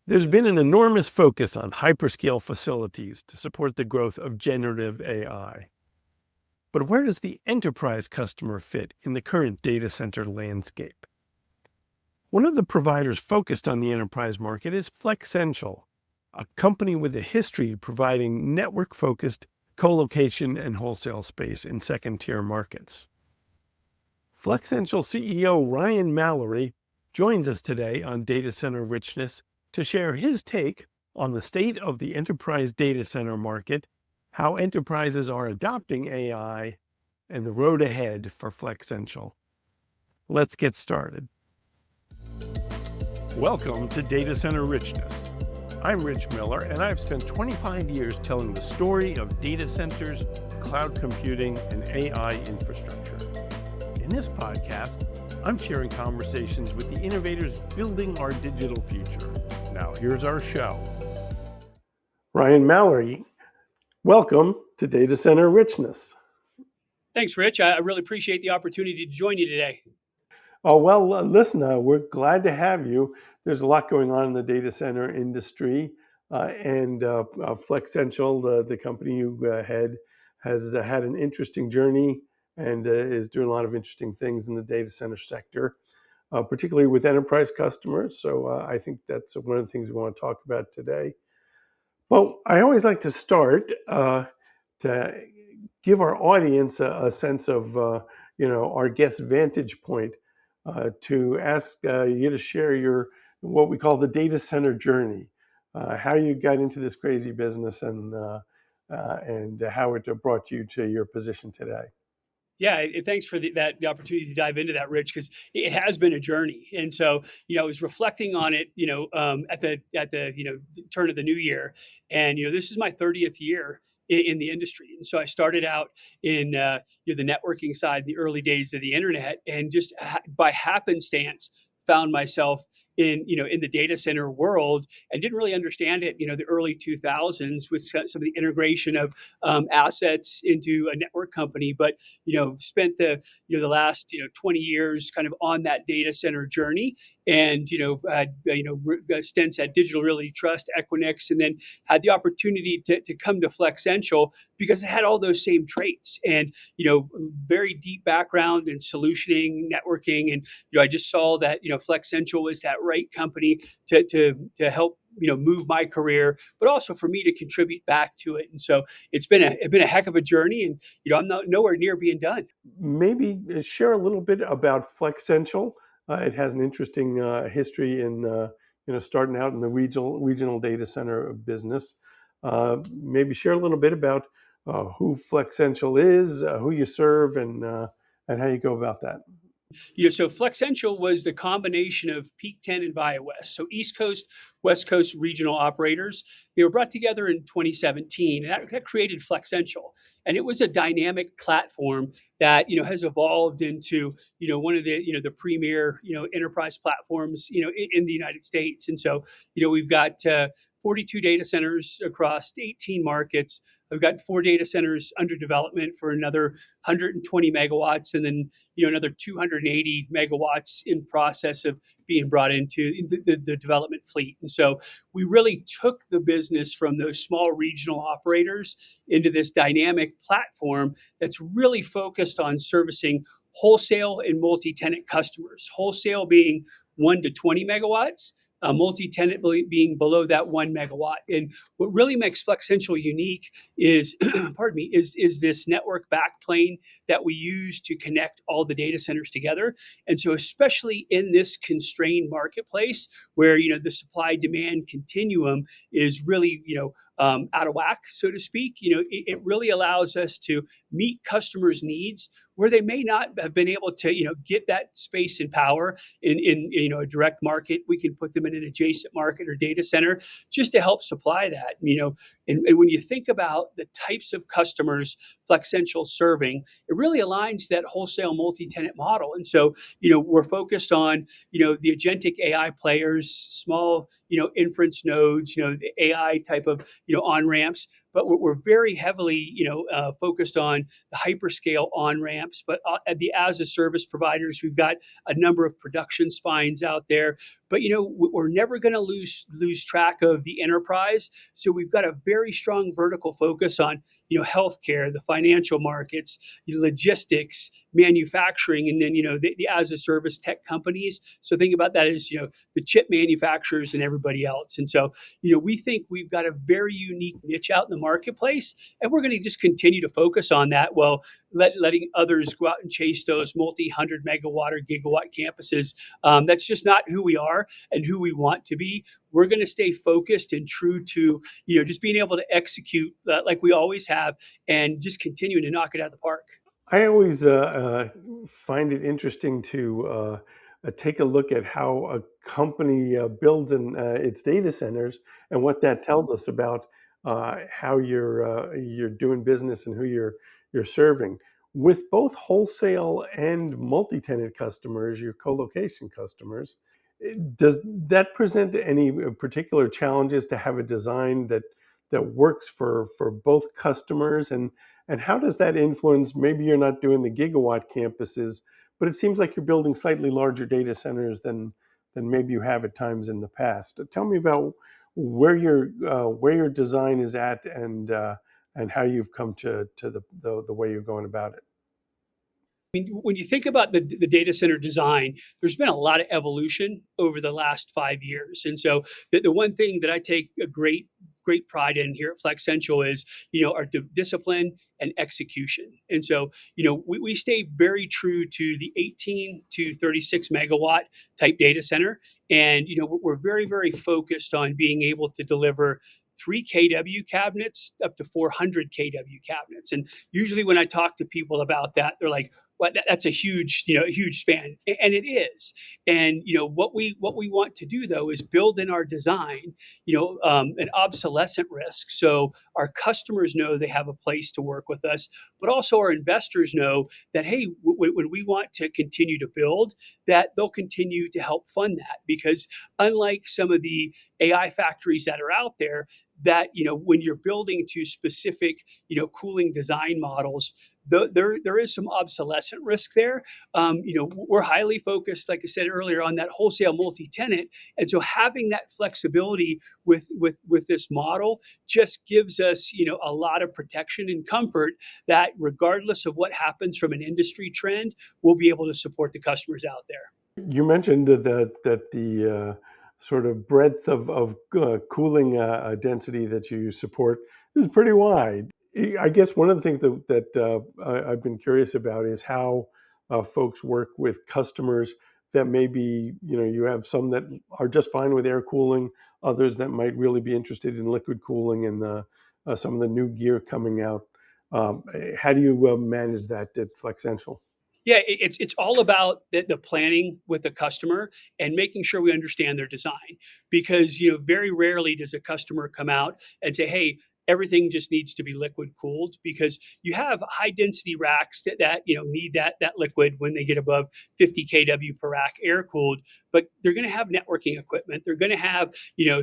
There's been an enormous focus on hyperscale facilities to support the growth of generative AI. But where does the enterprise customer fit in the current data center landscape? One of the providers focused on the enterprise market is Flexential, a company with a history providing network-focused colocation and wholesale space in second-tier markets. Flexential CEO Ryan Mallory joins us today on Data Center Richness to share his take on the state of the enterprise data center market, how enterprises are adopting AI, and the road ahead for Flexential. Let's get started. Welcome to Data Center Richness. I'm Rich Miller, and I've spent 25 years telling the story of data centers, cloud computing, and AI infrastructure. In this podcast, I'm sharing conversations with the innovators building our digital future. Now, here's our show. Ryan Mallory, welcome to Data Center Richness. Thanks, Rich. I really appreciate the opportunity to join you today. Oh, well, listen, we're glad to have you. There's a lot going on in the data center industry, and Flexential, the company you head, has had an interesting journey and is doing a lot of interesting things in the data center sector, particularly with enterprise customers. So I think that's one of the things we want to talk about today. Well, I always like to start to give our audience a sense of our guest vantage point, to ask you to share what we call the data center journey, how you got into this crazy business and how it brought you to your position today. Yeah, thanks for the opportunity to dive into that, Rich, because it has been a journey. And so, I was reflecting on it, at the turn of the new year, and this is my 30th year in the industry. And so I started out in the networking side, the early days of the internet, and just by happenstance found myself in the data center world and didn't really understand it, the early 2000s with some of the integration of assets into a network company, but spent the last 20 years kind of on that data center journey, and had stints at Digital Realty Trust, Equinix, and then had the opportunity to come to Flexential because it had all those same traits and very deep background in solutioning, networking, and I just saw that Flexential was that right company to help move my career, but also for me to contribute back to it. And so it's been a heck of a journey, and I'm nowhere near being done. Maybe share a little bit about Flexential. It has an interesting history in starting out in the regional data center business. Maybe share a little bit about who Flexential is, who you serve, and how you go about that. So Flexential was the combination of Peak 10 and ViaWest. So East Coast, West Coast regional operators. They were brought together in 2017, and that created Flexential. And it was a dynamic platform that has evolved into one of the premier enterprise platforms in the United States. And so we've got 42 data centers across 18 markets. I've got 4 data centers under development for another 120 megawatts, and then another 280 megawatts in process of being brought into the development fleet. And so we really took the business from those small regional operators into this dynamic platform that's really focused on servicing wholesale and multi-tenant customers. Wholesale being 1 to 20 megawatts, multi-tenant being below that 1 megawatt. And what really makes Flexential unique is, pardon me, is this network backplane that we use to connect all the data centers together. And so, especially in this constrained marketplace where the supply demand continuum is really out of whack, so to speak, it really allows us to meet customers' needs where they may not have been able to get that space and power in a direct market. We can put them in an adjacent market or data center just to help supply that. And when you think about the types of customers Flexential serving, it really aligns that wholesale multi-tenant model. And so we're focused on the agentic AI players, small Inference nodes, the AI type of on ramps. but we're very heavily, focused on the hyperscale on ramps. But at the as a service providers, we've got a number of production spines out there. But we're never going to lose track of the enterprise. So we've got a very strong vertical focus on healthcare, the financial markets, logistics, manufacturing, and then the as a service tech companies. So think about that as the chip manufacturers and everybody else. And so we think we've got a very unique niche out in the marketplace, and we're going to just continue to focus on that while letting others go out and chase those multi-hundred megawatt or gigawatt campuses. That's just not who we are and who we want to be. We're going to stay focused and true to just being able to execute like we always have, and just continuing to knock it out of the park. I always find it interesting to take a look at how a company builds its data centers and what that tells us about how you're doing business and who you're serving. With both wholesale and multi-tenant customers, your colocation customers, does that present any particular challenges to have a design that works for both customers, and how does that influence? Maybe you're not doing the gigawatt campuses, but it seems like you're building slightly larger data centers than maybe you have at times in the past. Tell me about where your design is at, and how you've come to the way you're going about it. Mean, when you think about the data center design, there's been a lot of evolution over the last 5 years. And so the one thing that I take a great pride in here at Flexential is, our discipline and execution. And so, we stay very true to the 18 to 36 megawatt type data center. And, we're very, very focused on being able to deliver 3 kW cabinets up to 400 kW cabinets. And usually when I talk to people about that, they're like, well, that's a huge span, and it is. And what we want to do though is build in our design, an obsolescent risk, so our customers know they have a place to work with us, but also our investors know that hey, when we want to continue to build, that they'll continue to help fund that, because unlike some of the AI factories that are out there, that when you're building to specific cooling design models, there is some obsolescent risk there. We're highly focused, like I said earlier, on that wholesale multi-tenant, and so having that flexibility with this model just gives us a lot of protection and comfort that regardless of what happens from an industry trend, we'll be able to support the customers out there. You mentioned that the sort of breadth of cooling density that you support is pretty wide. I guess one of the things I've been curious about is how folks work with customers that maybe, you have some that are just fine with air cooling, others that might really be interested in liquid cooling and some of the new gear coming out. How do you manage that at Flexential? Yeah, it's all about the planning with the customer and making sure we understand their design, because very rarely does a customer come out and say, hey, everything just needs to be liquid cooled, because you have high density racks that need that liquid when they get above 50 kW per rack air cooled, but they're going to have networking equipment, they're going to have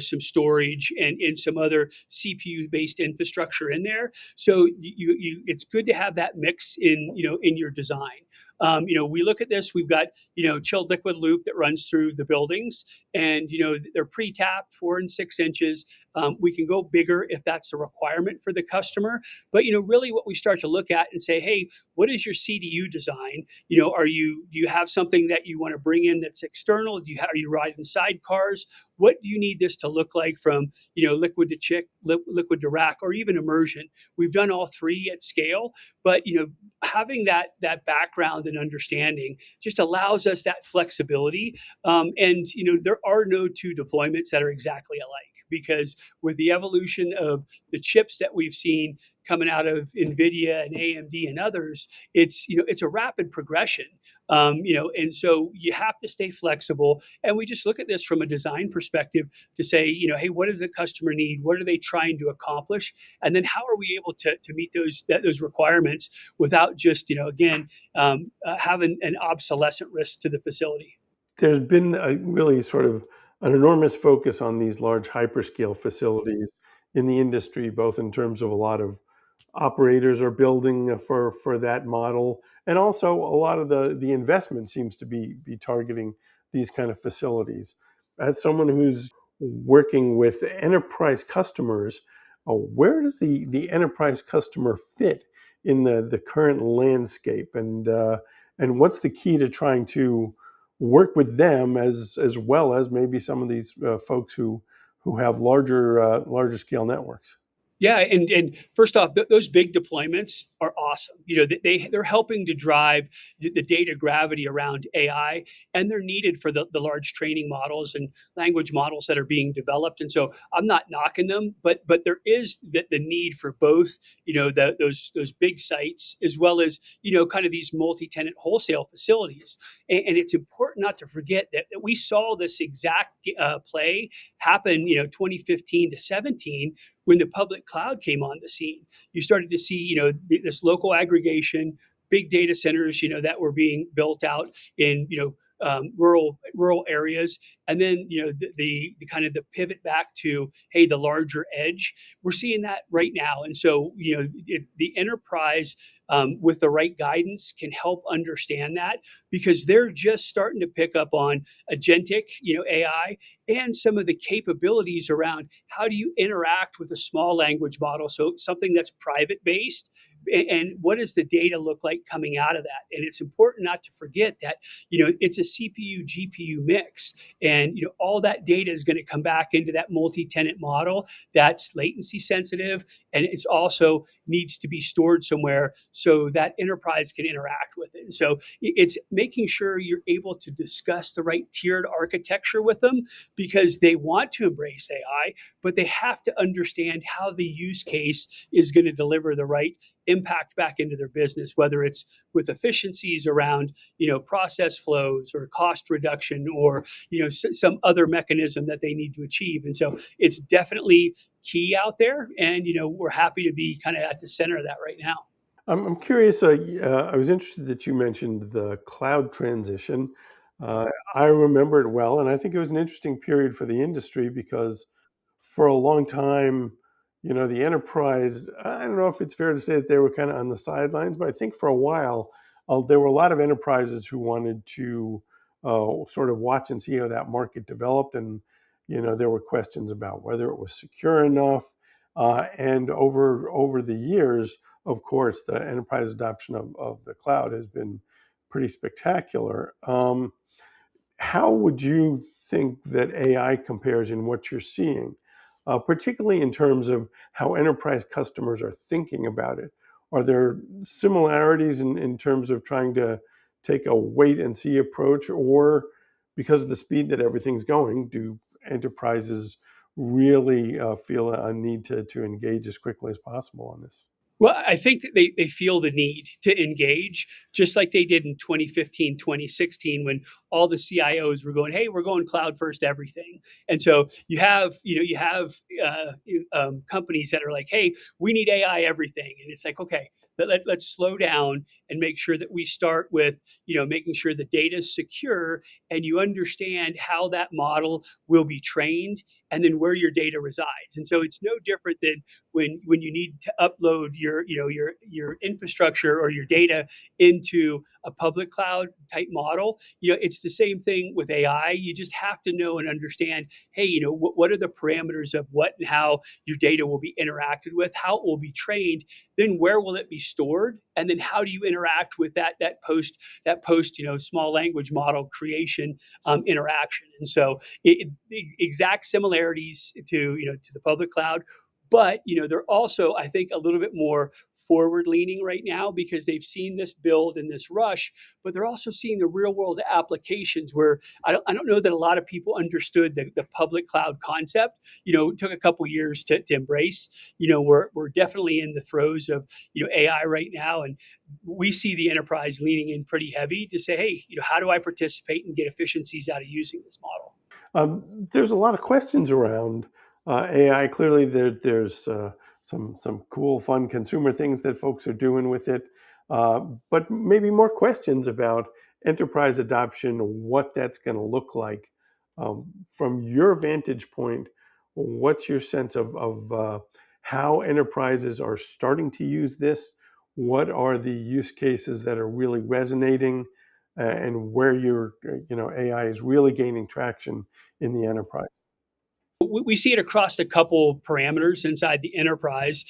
some storage and some other CPU based infrastructure in there. So it's good to have that mix in your design. We look at this. We've got chilled liquid loop that runs through the buildings, and they're pre-tapped 4 and 6 inches. We can go bigger if that's the requirement for the customer. But really, what we start to look at and say, hey, what is your CDU design? Do you have something that you want to bring in that's external? Are you riding sidecars? What do you need this to look like from liquid to chick, liquid to rack, or even immersion? We've done all three at scale, but having that background and understanding just allows us that flexibility. And there are no two deployments that are exactly alike, because with the evolution of the chips that we've seen coming out of NVIDIA and AMD and others, it's a rapid progression. And so you have to stay flexible. And we just look at this from a design perspective to say, hey, what does the customer need? What are they trying to accomplish? And then how are we able to meet those requirements without just, again, having an obsolescent risk to the facility? There's been a really sort of an enormous focus on these large hyperscale facilities in the industry, both in terms of a lot of operators are building for that model, and also a lot of the investment seems to be targeting these kind of facilities. As someone who's working with enterprise customers, where does the enterprise customer fit in the current landscape, and what's the key to trying to work with them as well as maybe some of these folks who have larger scale networks? Yeah, and first off, those big deployments are awesome. They're helping to drive the data gravity around AI, and they're needed for the large training models and language models that are being developed. And so I'm not knocking them, but there is the need for both. Those big sites as well as kind of these multi-tenant wholesale facilities. And it's important not to forget that we saw this exact play happen, 2015 to 17 when the public cloud came on the scene. You started to see, this local aggregation, big data centers, that were being built out in, rural areas, and then the kind of the pivot back to, hey, the larger edge. We're seeing that right now, and so the enterprise, with the right guidance, can help understand that, because they're just starting to pick up on agentic, AI, and some of the capabilities around how do you interact with a small language model, so something that's private based, and what does the data look like coming out of that. And it's important not to forget that it's a CPU GPU mix, and all that data is going to come back into that multi-tenant model that's latency sensitive, and it's also needs to be stored somewhere so that enterprise can interact with it. And so it's making sure you're able to discuss the right tiered architecture with them, because they want to embrace AI, but they have to understand how the use case is going to deliver the right impact back into their business, whether it's with efficiencies around process flows or cost reduction, or some other mechanism that they need to achieve. And so it's definitely key out there, and we're happy to be kind of at the center of that right now. I'm curious. I was interested that you mentioned the cloud transition. Uh, I remember it well, and I think it was an interesting period for the industry because for a long time, the enterprise, I don't know if it's fair to say that they were kind of on the sidelines, but I think for a while, there were a lot of enterprises who wanted to sort of watch and see how that market developed. And, there were questions about whether it was secure enough. And over the years, of course, the enterprise adoption of the cloud has been pretty spectacular. How would you think that AI compares in what you're seeing, particularly in terms of how enterprise customers are thinking about it? Are there similarities in terms of trying to take a wait and see approach, or because of the speed that everything's going, do enterprises really feel a need to engage as quickly as possible on this? Well, I think that they feel the need to engage, just like they did in 2015, 2016, when all the CIOs were going, hey, we're going cloud first everything. And so you have companies that are like, hey, we need AI everything. And it's like, okay, let's slow down and make sure that we start with making sure the data is secure, and you understand how that model will be trained, and then where your data resides. And so it's no different than when you need to upload your infrastructure or your data into a public cloud type model. It's the same thing with AI. You just have to know and understand, hey, what are the parameters of what and how your data will be interacted with, how it will be trained, then where will it be stored, and then how do you interact with that post small language model creation, interaction. And so the exact similarities to the public cloud, but they're also, I think, a little bit more forward leaning right now, because they've seen this build and this rush, but they're also seeing the real world applications where I don't know that a lot of people understood the public cloud concept. It took a couple years to embrace. We're definitely in the throes of AI right now, and we see the enterprise leaning in pretty heavy to say, hey, how do I participate and get efficiencies out of using this model? There's a lot of questions around AI. Clearly, there's some cool, fun consumer things that folks are doing with it, uh, but maybe more questions about enterprise adoption, what that's going to look like. From your vantage point, What's your sense of how enterprises are starting to use this? What are the use cases that are really resonating, and where AI is really gaining traction in the enterprise? We see it across a couple parameters inside the enterprise.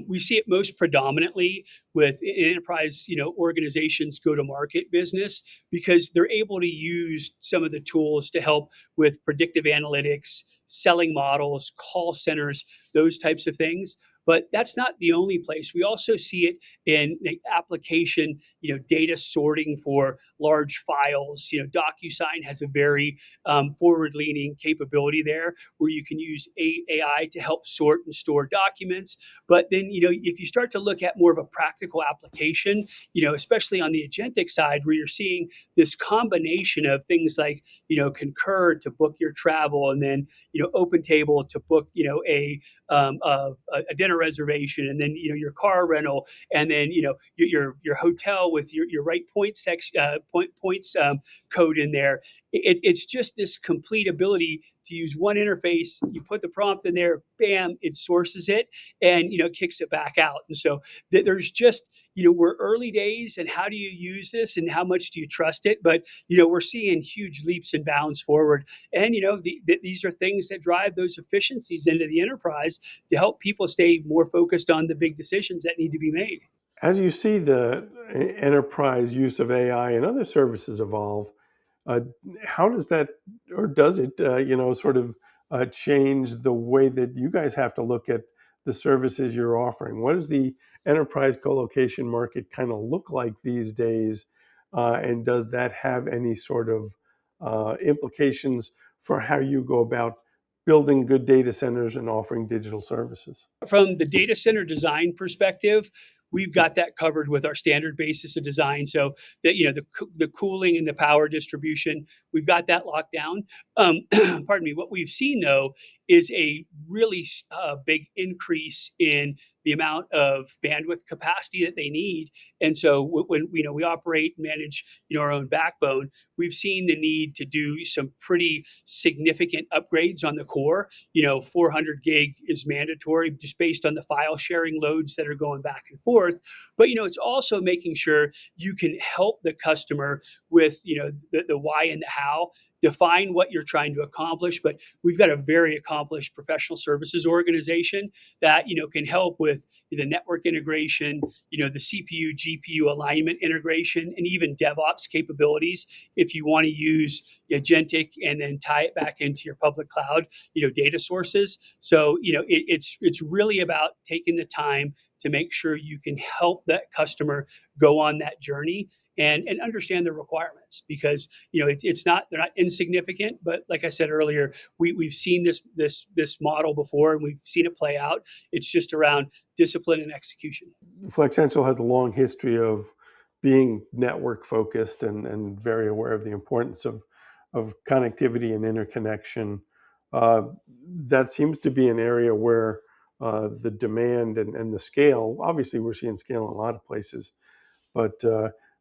We see it most predominantly with enterprise, organizations go to market business because they're able to use some of the tools to help with predictive analytics, selling models, call centers, those types of things. But that's not the only place. We also see it in the application, data sorting for large files. DocuSign has a very forward-leaning capability there where you can use AI to help sort and store documents. But then, if you start to look at more of a practical application, especially on the agentic side, where you're seeing this combination of things like, Concur to book your travel, and then, Open Table to book, a dinner reservation, and then, your car rental, and then, your hotel with your right point section, points code in there. It's just this complete ability to use one interface. You put the prompt in there, bam, it sources it, and kicks it back out. And so there's just, we're early days, and how do you use this, and how much do you trust it? But we're seeing huge leaps and bounds forward, and these are things that drive those efficiencies into the enterprise to help people stay more focused on the big decisions that need to be made. As you see the enterprise use of AI and other services evolve, uh, how does that, or does it, sort of change the way that you guys have to look at the services you're offering? What does the enterprise colocation market kind of look like these days? And does that have any sort of implications for how you go about building good data centers and offering digital services? From the data center design perspective, we've got that covered with our standard basis of design. So that the cooling and the power distribution, we've got that locked down. Pardon me. What we've seen though is a really big increase in the amount of bandwidth capacity that they need. And so when we operate and manage our own backbone, we've seen the need to do some pretty significant upgrades on the core. 400 gig is mandatory just based on the file sharing loads that are going back and forth. But it's also making sure you can help the customer with the why and the how, define what you're trying to accomplish. But we've got a very accomplished professional services organization that can help with the network integration, the CPU GPU alignment integration, and even DevOps capabilities if you want to use agentic and then tie it back into your public cloud data sources. So it's really about taking the time to make sure you can help that customer go on that journey and understand their requirements, because it's not, they're not insignificant. But like I said earlier, we've seen this model before, and we've seen it play out. It's just around discipline and execution. Flexential has a long history of being network focused and very aware of the importance of connectivity and interconnection. Uh, that seems to be an area where the demand and the scale, obviously, we're seeing scale in a lot of places, but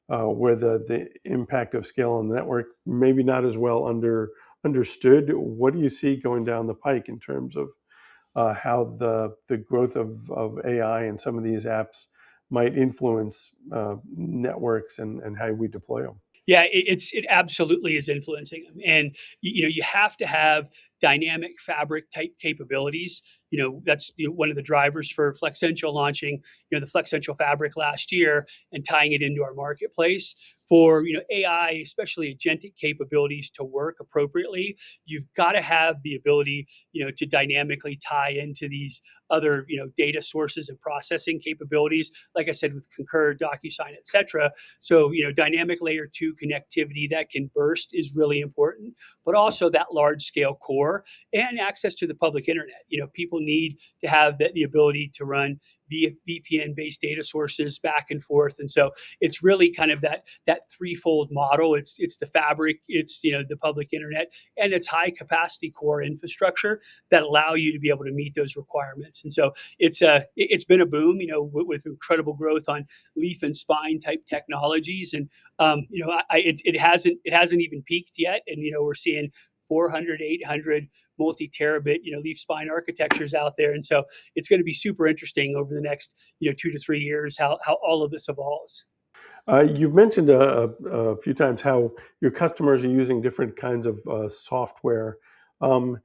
where the impact of scale on the network maybe not as well understood. What do you see going down the pike in terms of how the growth of AI and some of these apps might influence networks and how we deploy them? Yeah, it absolutely is influencing them, and you have to have dynamic fabric type capabilities. That's one of the drivers for Flexential launching the Flexential Fabric last year and tying it into our marketplace. For AI, especially agentic capabilities to work appropriately, you've got to have the ability to dynamically tie into these other data sources and processing capabilities. Like I said, with Concur, DocuSign, etc. So dynamic layer 2 connectivity that can burst is really important, but also that large scale core and access to the public internet. People need to have the ability to run via VPN based data sources back and forth. And so it's really kind of that threefold model. It's the fabric, it's the public internet, and it's high capacity core infrastructure that allow you to be able to meet those requirements. And so it's been a boom, with incredible growth on leaf and spine type technologies. And it hasn't even peaked yet. And we're seeing 400, 800 multi-terabit, leaf spine architectures out there. And so it's going to be super interesting over the next, 2 to 3 years, how all of this evolves. You've mentioned a few times how your customers are using different kinds of software. Um,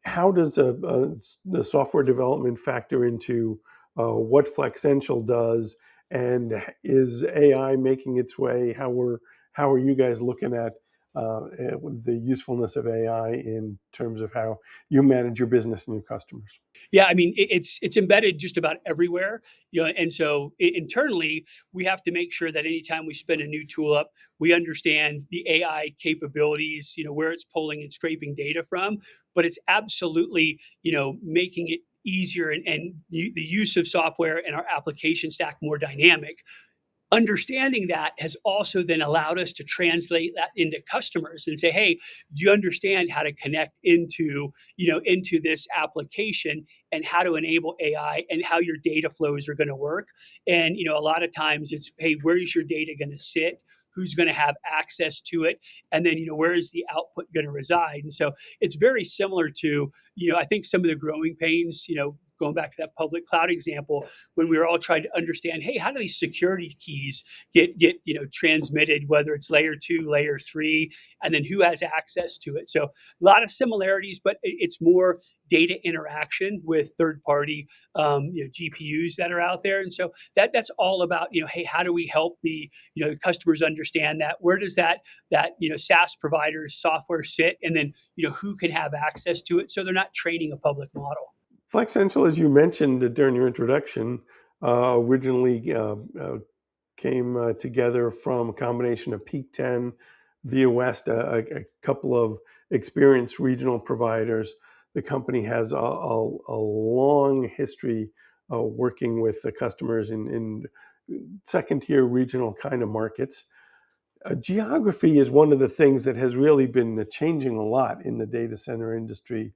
how does the software development factor into what Flexential does, and is AI making its way? How are you guys looking at the usefulness of AI in terms of how you manage your business and your customers? Yeah, I mean, it's embedded just about everywhere, and so internally, we have to make sure that anytime we spin a new tool up, we understand the AI capabilities, where it's pulling and scraping data from, but it's absolutely, making it easier and the use of software and our application stack more dynamic. Understanding that has also then allowed us to translate that into customers and say, hey, do you understand how to connect into this application and how to enable AI and how your data flows are going to work? And a lot of times it's, hey, where is your data going to sit? Who's going to have access to it? And then where is the output going to reside? And so it's very similar to I think some of the growing pains, going back to that public cloud example, when we were all trying to understand, hey, how do these security keys get transmitted, whether it's layer 2, layer 3, and then who has access to it? So a lot of similarities, but it's more data interaction with third party GPUs that are out there. And so that's all about, hey, how do we help the customers understand that? Where does that SaaS provider's software sit, and then who can have access to it, so they're not training a public model. Flexential, as you mentioned during your introduction, originally came together from a combination of Peak 10, Via West, a couple of experienced regional providers. The company has a long history working with the customers in second tier regional kind of markets. Geography is one of the things that has really been changing a lot in the data center industry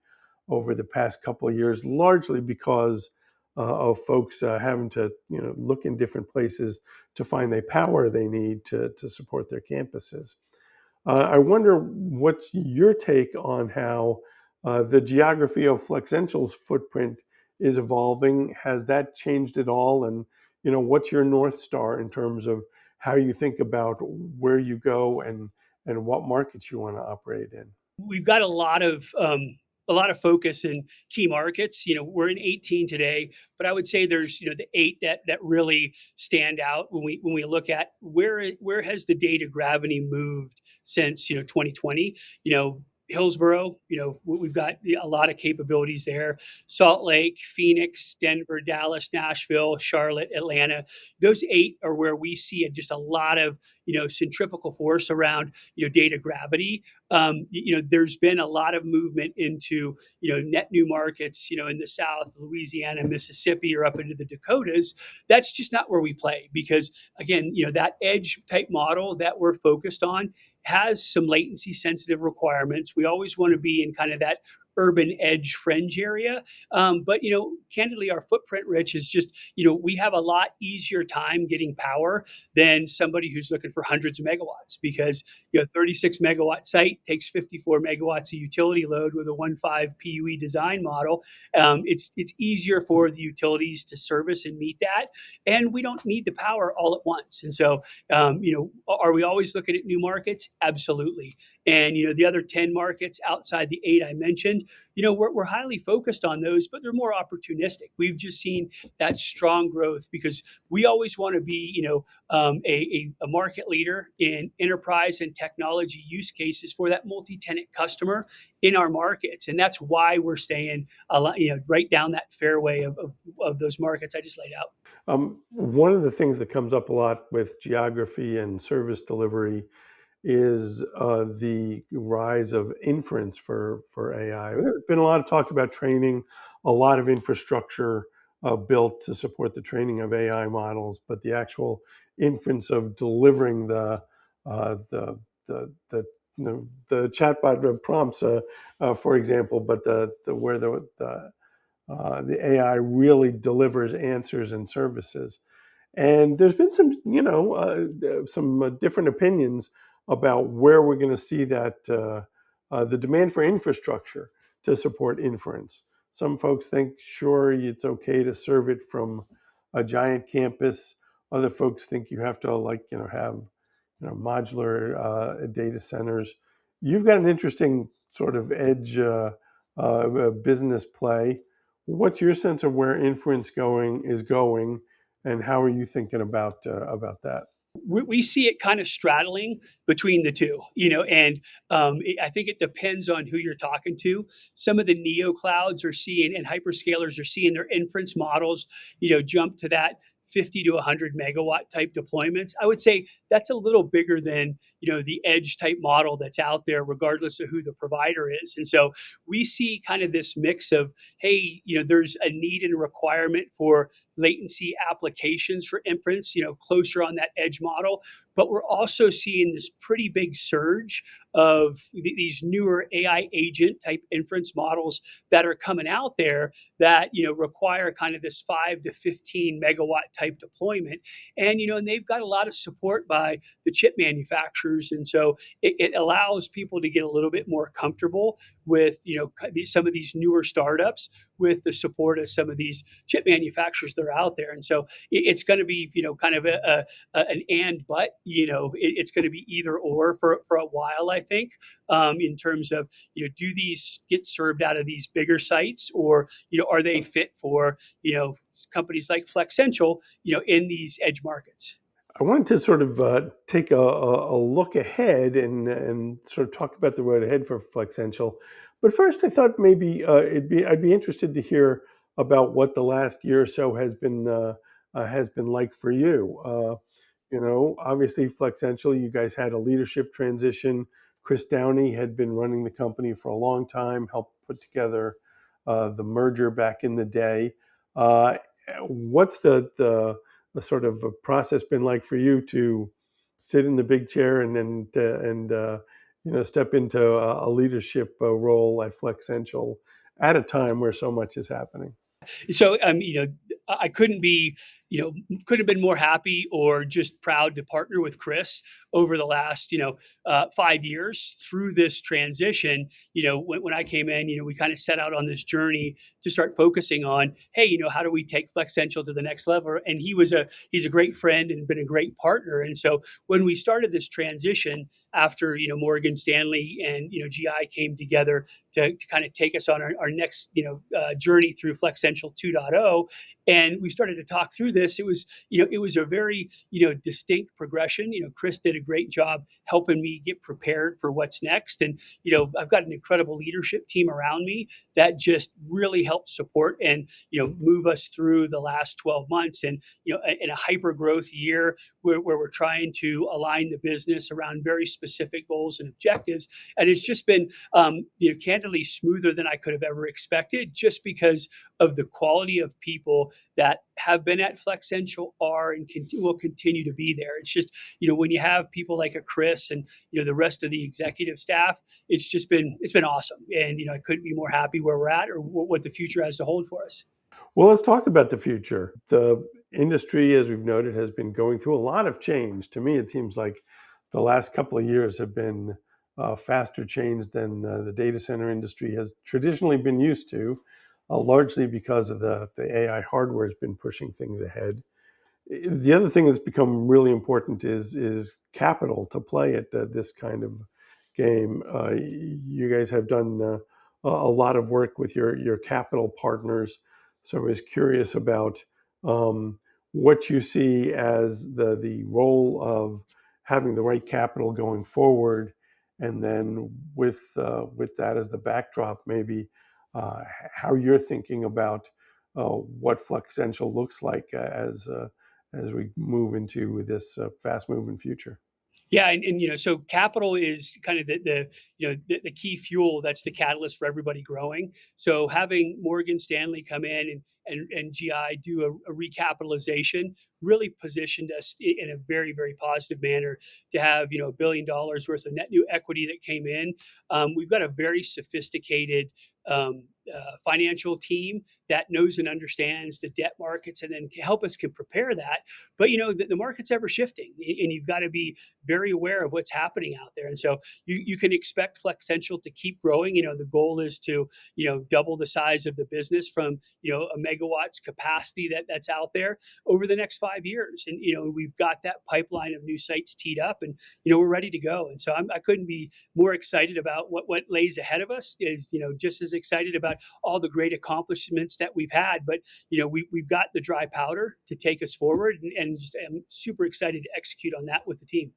over the past couple of years, largely because of folks having to look in different places to find the power they need to support their campuses. I wonder what's your take on how the geography of Flexential's footprint is evolving. Has that changed at all? And what's your North Star in terms of how you think about where you go and what markets you want to operate in? We've got a lot of focus in key markets. We're in 18 today, but I would say there's the 8 that really stand out when we look at where has the data gravity moved since 2020. Hillsboro, we've got a lot of capabilities there. Salt Lake, Phoenix, Denver, Dallas, Nashville, Charlotte, Atlanta. Those 8 are where we see just a lot of centrifugal force around data gravity. There's been a lot of movement into net new markets, in the South, Louisiana, Mississippi, or up into the Dakotas. That's just not where we play, because again, that edge type model that we're focused on has some latency sensitive requirements. We always want to be in kind of that urban edge fringe area. But candidly, our footprint, Rich, is just we have a lot easier time getting power than somebody who's looking for hundreds of megawatts, because 36 megawatt site takes 54 megawatts of utility load with a 1.5 PUE design model. It's easier for the utilities to service and meet that, and we don't need the power all at once. And so, are we always looking at new markets? Absolutely. And the other 10 markets outside the 8 I mentioned, we're highly focused on those, but they're more opportunistic. We've just seen that strong growth because we always want to be, a market leader in enterprise and technology use cases for that multi-tenant customer in our markets, and that's why we're staying a lot, right down that fairway of those markets I just laid out. One of the things that comes up a lot with geography and service delivery is the rise of inference for AI. There's been a lot of talk about training, a lot of infrastructure built to support the training of AI models, but the actual inference of delivering the the chatbot prompts, for example, but the where the AI really delivers answers and services. And there's been some, some different opinions about where we're going to see that the demand for infrastructure to support inference. Some folks think, sure, it's okay to serve it from a giant campus. Other folks think you have to, like, have modular data centers. You've got an interesting sort of edge business play. What's your sense of where inference going, and how are you thinking about that? We see it kind of straddling between the two, and I think it depends on who you're talking to. Some of the neo clouds are seeing and hyperscalers are seeing their inference models, jump to that 50 to 100 megawatt type deployments. I would say that's a little bigger than the edge type model that's out there, regardless of who the provider is. And so we see kind of this mix of, hey, there's a need and a requirement for latency applications for inference, closer on that edge model. But we're also seeing this pretty big surge of these newer AI agent type inference models that are coming out there that require kind of this 5 to 15 megawatt type deployment, and they've got a lot of support by the chip manufacturers, and so it allows people to get a little bit more comfortable with some of these newer startups with the support of some of these chip manufacturers that are out there. And so it's going to be kind of an and but it's going to be either or for a while, I think, in terms of do these get served out of these bigger sites, or are they fit for companies like Flexential in these edge markets. I wanted to sort of take a look ahead and sort of talk about the road ahead for Flexential. But first, I thought maybe I'd be interested to hear about what the last year or so has been like for you. Obviously, Flexential, you guys had a leadership transition. Chris Downey had been running the company for a long time, helped put together the merger back in the day. Uh, what's the sort of a process been like for you to sit in the big chair and step into a leadership role at Flexential at a time where so much is happening? So, I you know, couldn't have been more happy or just proud to partner with Chris over the last, 5 years through this transition. When I came in, we kind of set out on this journey to start focusing on, hey, how do we take Flexential to the next level? And he's a great friend and been a great partner. And so when we started this transition after, Morgan Stanley and, GI came together to kind of take us on our next journey through Flexential 2.0, and we started to talk through this. It was a very distinct progression. Chris did a great job helping me get prepared for what's next, and I've got an incredible leadership team around me that just really helped support and move us through the last 12 months, and in a hyper growth year where we're trying to align the business around very specific goals and objectives. And it's just been candidly smoother than I could have ever expected, just because of the quality of people that have been at Flexential, are and will continue to be there. It's just when you have people like a Chris and the rest of the executive staff, it's been awesome, and I couldn't be more happy where we're at or what the future has to hold for us. Well, let's talk about the future. The industry, as we've noted, has been going through a lot of change. To me, it seems like the last couple of years have been faster change than the data center industry has traditionally been used to, largely because of the AI hardware has been pushing things ahead. The other thing that's become really important is capital to play at this kind of game. You guys have done a lot of work with your capital partners, so I was curious about what you see as the role of having the right capital going forward, and then with that as the backdrop, maybe how you're thinking about what Flexential looks like as we move into this fast moving future. Yeah, and so capital is kind of the key fuel that's the catalyst for everybody growing. So having Morgan Stanley come in and GI do a recapitalization really positioned us in a very, very positive manner to have $1 billion worth of net new equity that came in. We've got a very sophisticated financial team that knows and understands the debt markets and then help us can prepare that. But the market's ever shifting, and you've got to be very aware of what's happening out there. And so you can expect Flexential to keep growing. The goal is to double the size of the business from a megawatts capacity that's out there over the next 5 years. And we've got that pipeline of new sites teed up, and we're ready to go. And so I couldn't be more excited about what lays ahead of us. Is just as excited about all the great accomplishments that we've had, but we've got the dry powder to take us forward, and just I'm super excited to execute on that with the team.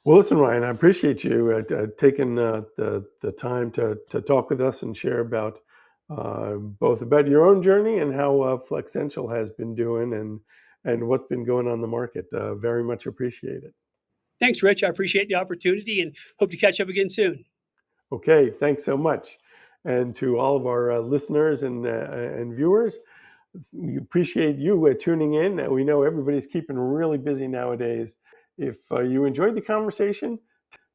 Well, listen, Ryan, I appreciate you taking the time to talk with us and share about both about your own journey and how Flexential has been doing and what's been going on in the market. Very much appreciate it. Thanks, Rich. I appreciate the opportunity and hope to catch up again soon. Okay, thanks so much. And to all of our listeners and viewers, we appreciate you tuning in. We know everybody's keeping really busy nowadays. If you enjoyed the conversation,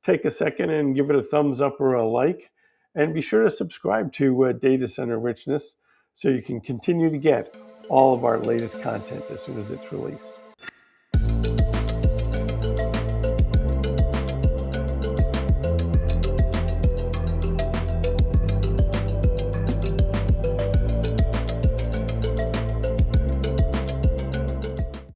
take a second and give it a thumbs up or a like. And be sure to subscribe to Data Center Richness so you can continue to get all of our latest content as soon as it's released.